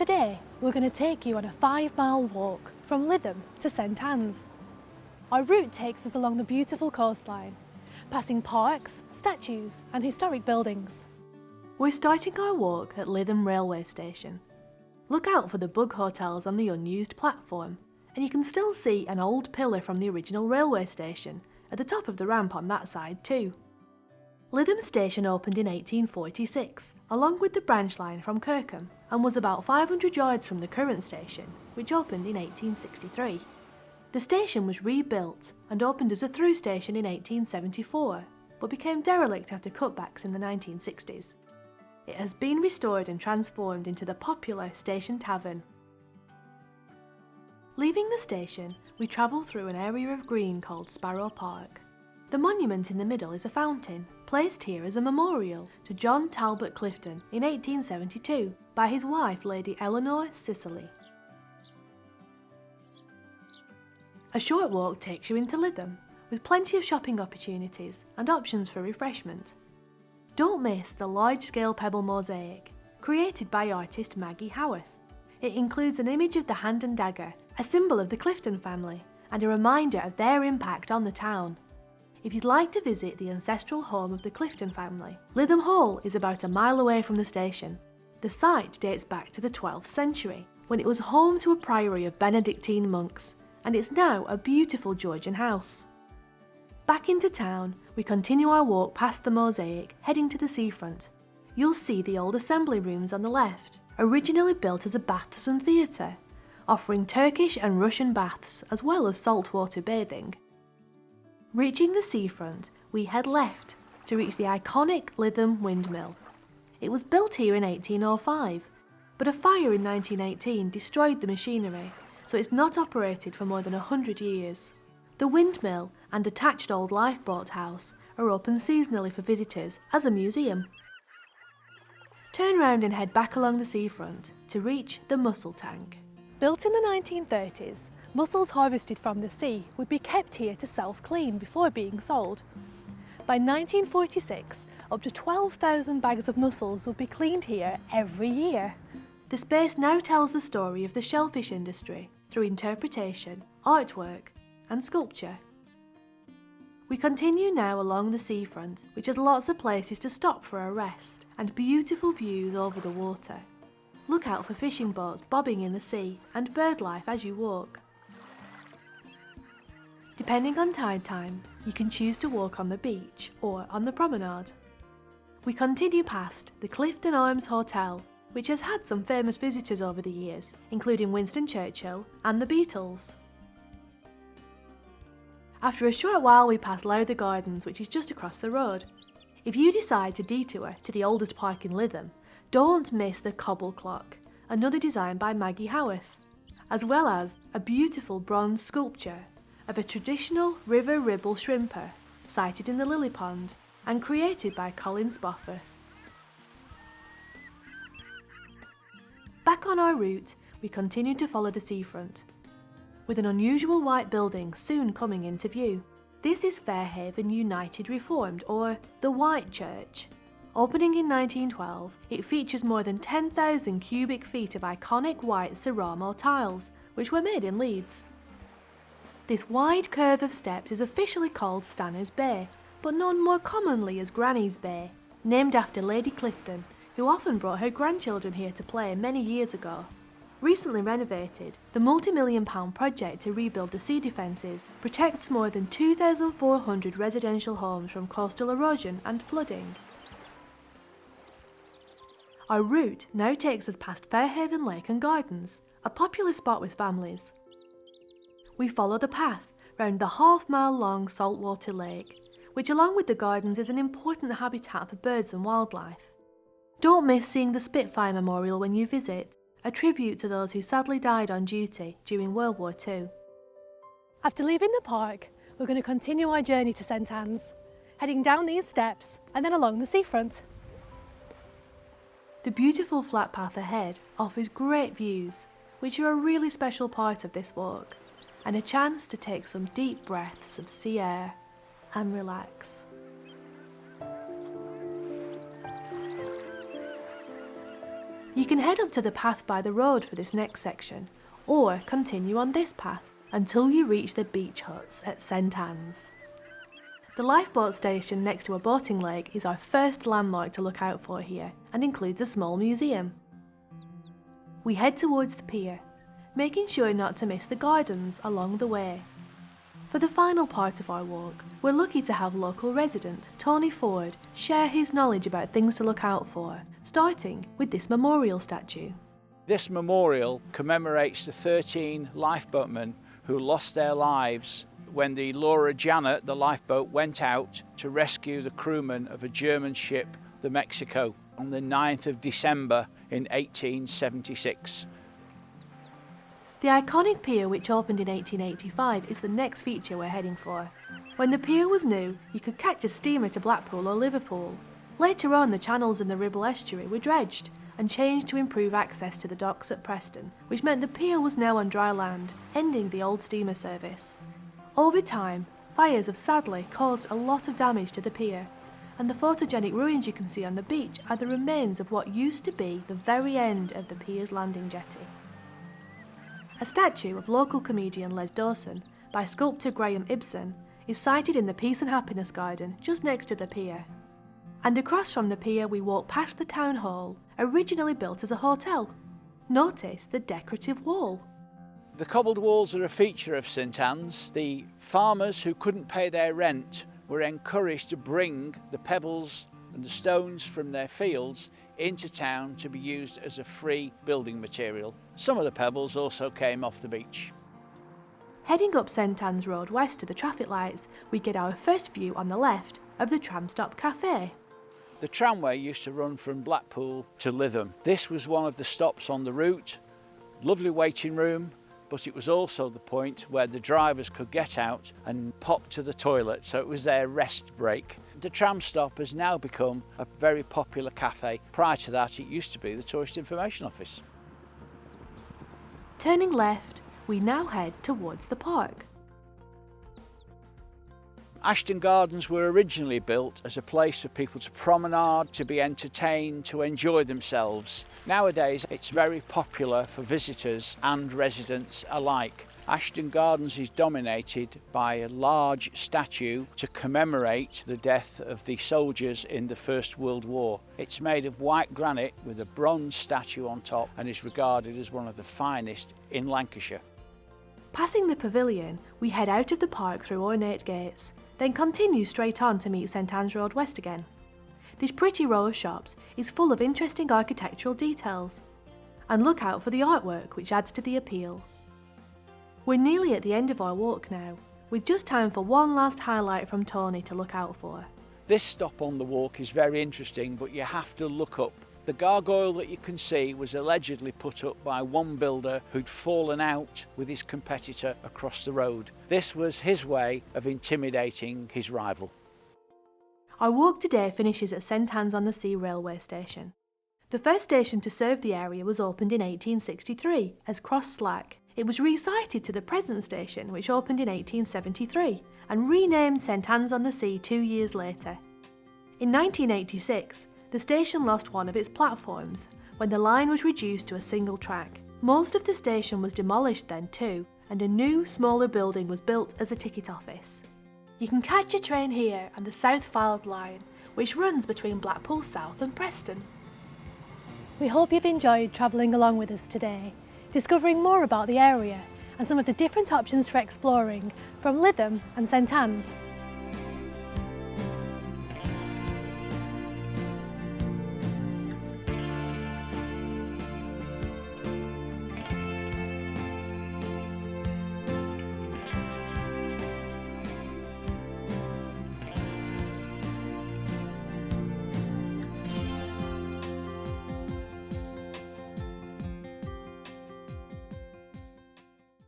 Today, we're going to take you on a 5-mile walk from Lytham to St Anne's. Our route takes us along the beautiful coastline, passing parks, statues and historic buildings. We're starting our walk at Lytham railway station. Look out for the bug hotels on the unused platform, and you can still see an old pillar from the original railway station at the top of the ramp on that side too. Lytham station opened in 1846, along with the branch line from Kirkham, and was about 500 yards from the current station, which opened in 1863. The station was rebuilt and opened as a through station in 1874, but became derelict after cutbacks in the 1960s. It has been restored and transformed into the popular Station Tavern. Leaving the station, we travel through an area of green called Sparrow Park. The monument in the middle is a fountain, placed here as a memorial to John Talbot Clifton in 1872 by his wife Lady Eleanor Cicely. A short walk takes you into Lytham, with plenty of shopping opportunities and options for refreshment. Don't miss the large-scale pebble mosaic, created by artist Maggie Howarth. It includes an image of the hand and dagger, a symbol of the Clifton family, and a reminder of their impact on the town. If you'd like to visit the ancestral home of the Clifton family, Lytham Hall is about a mile away from the station. The site dates back to the 12th century, when it was home to a priory of Benedictine monks, and it's now a beautiful Georgian house. Back into town, we continue our walk past the mosaic, heading to the seafront. You'll see the old assembly rooms on the left, originally built as a baths and theatre, offering Turkish and Russian baths as well as saltwater bathing. Reaching the seafront, we head left to reach the iconic Lytham Windmill. It was built here in 1805, but a fire in 1918 destroyed the machinery, so it's not operated for more than 100 years. The windmill and attached old lifeboat house are open seasonally for visitors as a museum. Turn round and head back along the seafront to reach the mussel tank. Built in the 1930s, mussels harvested from the sea would be kept here to self-clean before being sold. By 1946, up to 12,000 bags of mussels would be cleaned here every year. The space now tells the story of the shellfish industry through interpretation, artwork and sculpture. We continue now along the seafront, which has lots of places to stop for a rest and beautiful views over the water. Look out for fishing boats bobbing in the sea and bird life as you walk. Depending on tide times, you can choose to walk on the beach or on the promenade. We continue past the Clifton Arms Hotel, which has had some famous visitors over the years, including Winston Churchill and the Beatles. After a short while we pass Lowther Gardens, which is just across the road. If you decide to detour to the oldest park in Lytham, don't miss the Cobble Clock, another design by Maggie Howarth, as well as a beautiful bronze sculpture of a traditional river ribble shrimper, sited in the lily pond and created by Colin Spofforth. Back on our route, we continue to follow the seafront, with an unusual white building soon coming into view. This is Fairhaven United Reformed, or the White Church. Opening in 1912, it features more than 10,000 cubic feet of iconic white ceramo tiles, which were made in Leeds. This wide curve of steps is officially called Stanners Bay, but known more commonly as Granny's Bay, named after Lady Clifton, who often brought her grandchildren here to play many years ago. Recently renovated, the multi-million-pound project to rebuild the sea defences protects more than 2,400 residential homes from coastal erosion and flooding. Our route now takes us past Fairhaven Lake and Gardens, a popular spot with families. We follow the path round the half-mile-long saltwater lake, which along with the gardens is an important habitat for birds and wildlife. Don't miss seeing the Spitfire Memorial when you visit, a tribute to those who sadly died on duty during World War II. After leaving the park, we're going to continue our journey to St Anne's, heading down these steps and then along the seafront. The beautiful flat path ahead offers great views, which are a really special part of this walk, and a chance to take some deep breaths of sea air and relax. You can head up to the path by the road for this next section, or continue on this path until you reach the beach huts at St Anne's. The lifeboat station next to a boating lake is our first landmark to look out for here and includes a small museum. We head towards the pier, making sure not to miss the gardens along the way. For the final part of our walk, we're lucky to have local resident Tony Ford share his knowledge about things to look out for, starting with this memorial statue. This memorial commemorates the 13 lifeboatmen who lost their lives when the Laura Janet, the lifeboat, went out to rescue the crewmen of a German ship, the Mexico, on the 9th of December in 1876. The iconic pier, which opened in 1885, is the next feature we're heading for. When the pier was new, you could catch a steamer to Blackpool or Liverpool. Later on, the channels in the Ribble estuary were dredged and changed to improve access to the docks at Preston, which meant the pier was now on dry land, ending the old steamer service. Over time, fires have sadly caused a lot of damage to the pier, and the photogenic ruins you can see on the beach are the remains of what used to be the very end of the pier's landing jetty. A statue of local comedian Les Dawson by sculptor Graham Ibsen is sited in the Peace and Happiness Garden just next to the pier. And across from the pier we walk past the town hall, originally built as a hotel. Notice the decorative wall. The cobbled walls are a feature of St Anne's. The farmers who couldn't pay their rent were encouraged to bring the pebbles and the stones from their fields into town to be used as a free building material. Some of the pebbles also came off the beach. Heading up St Anne's Road west to the traffic lights, we get our first view on the left of the Tram Stop Cafe. The tramway used to run from Blackpool to Lytham. This was one of the stops on the route. Lovely waiting room, but it was also the point where the drivers could get out and pop to the toilet, so it was their rest break. The tram stop has now become a very popular cafe. Prior to that, it used to be the Tourist Information Office. Turning left, we now head towards the park. Ashton Gardens were originally built as a place for people to promenade, to be entertained, to enjoy themselves. Nowadays, it's very popular for visitors and residents alike. Ashton Gardens is dominated by a large statue to commemorate the death of the soldiers in the First World War. It's made of white granite with a bronze statue on top and is regarded as one of the finest in Lancashire. Passing the pavilion, we head out of the park through ornate gates, then continue straight on to meet St Anne's Road West again. This pretty row of shops is full of interesting architectural details. And look out for the artwork, which adds to the appeal. We're nearly at the end of our walk now, with just time for one last highlight from Tony to look out for. This stop on the walk is very interesting, but you have to look up. The gargoyle that you can see was allegedly put up by one builder who'd fallen out with his competitor across the road. This was his way of intimidating his rival. Our walk today finishes at St Anne's-on-the-Sea railway station. The first station to serve the area was opened in 1863 as Cross Slack. It was resited to the present station, which opened in 1873, and renamed St Anne's-on-the-Sea 2 years later. In 1986, the station lost one of its platforms when the line was reduced to a single track. Most of the station was demolished then too, and a new, smaller building was built as a ticket office. You can catch a train here on the South Fylde line, which runs between Blackpool South and Preston. We hope you've enjoyed travelling along with us today, discovering more about the area and some of the different options for exploring from Lytham and St Anne's.